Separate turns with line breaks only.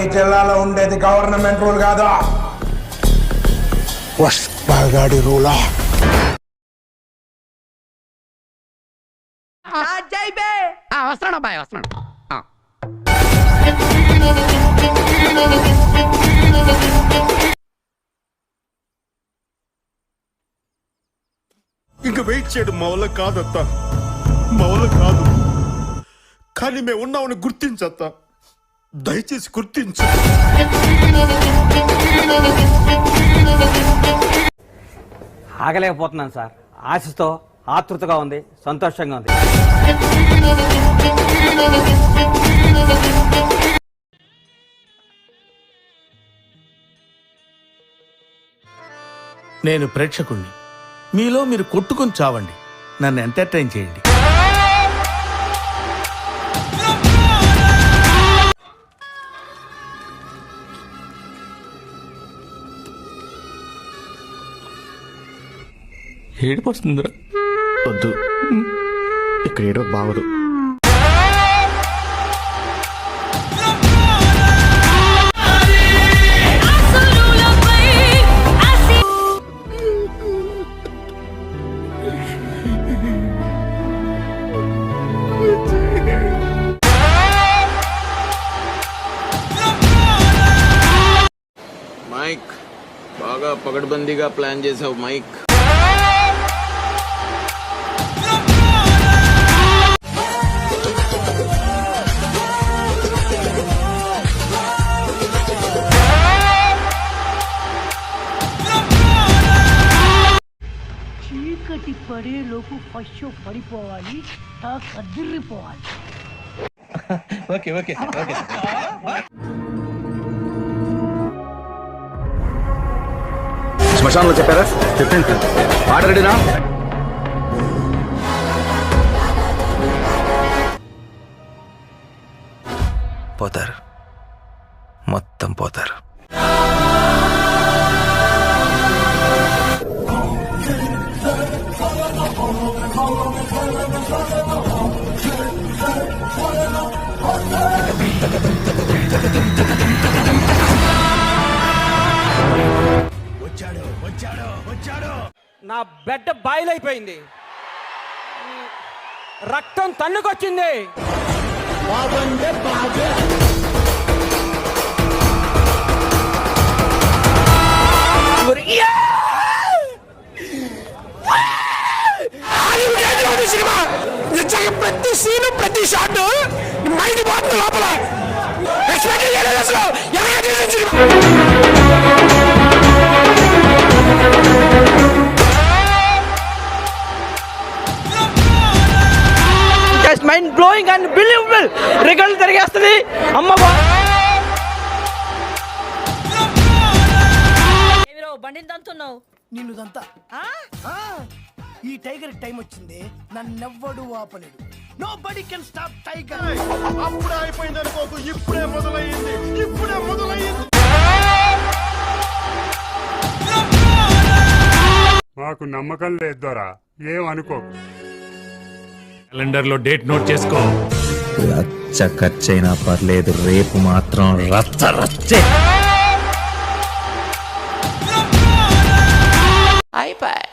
ఈ జిల్లాలో ఉండేది గవర్నమెంట్ రూల్ కాదు, పుష్పగాడి రూలా.
వస్తున్నాడు అబ్బాయి, వస్తున్నాడు.
ఇంక వెయిట్ చేయడం మా వల్ల కాదత్తా, మా వల్ల కాదు. కానీ మేము ఉన్నామని గుర్తించత్తా, దయచేసి గుర్తించు.
ఆగలేకపోతున్నాను సార్. ఆశతో ఆతృతగా ఉంది, సంతోషంగా ఉంది.
నేను ప్రేక్షకుణ్ణి. మీలో మీరు కొట్టుకొని చావండి, నన్ను ఎంటర్టైన్ చేయండి.
ఏడుపు వస్తుందిరా.
వద్దు, ఇక్కడ ఏడో బాగదు.
మైక్ బాగా పగడ్బందీగా ప్లాన్ చేసావు మైక్.
చీకటి పడేలోపు ఫస్ట్ పడిపోవాలి, కదిరిపోవాలి.
Okay okay okay.
శ్మశానంలో చెప్పారా? చెప్పాను సార్. ఆర్డర్ రెడీనా?
పోతారు, మొత్తం పోతారు.
నా బెడ్ బాయిల్ అయిపోయింది, రక్తం తన్నుకొచ్చింది.
ప్రతి సీను ప్రతి షాట్ మైండ్ పోతుంది లోపల.
మైండ్ బ్లోయింగ్ అండ్ బిలీవబుల్ రికార్డులు తిరిగేస్తుంది. అమ్మబా
బండిని దంతున్నావు.
నిన్ను దంతా. ఈ టైగర్ టైం వచ్చింది, నన్నెవ్వడు ఆపలేడు. Nobody can stop tiger.
అప్పుడే అయిపోయింది అనుకోకు, ఇప్పుడే మొదలయ్యింది, ఇప్పుడే మొదలయ్యింది.
మాకు నమ్మకం లేదు దొరా, ఏమనుకో. క్యాలెండర్ లో డేట్ నోట్ చేసుకో.
రచ్చ ఖర్చైనా పర్లేదు, రేపు మాత్రం రచ్చ రచ్చే.
అయిపోయి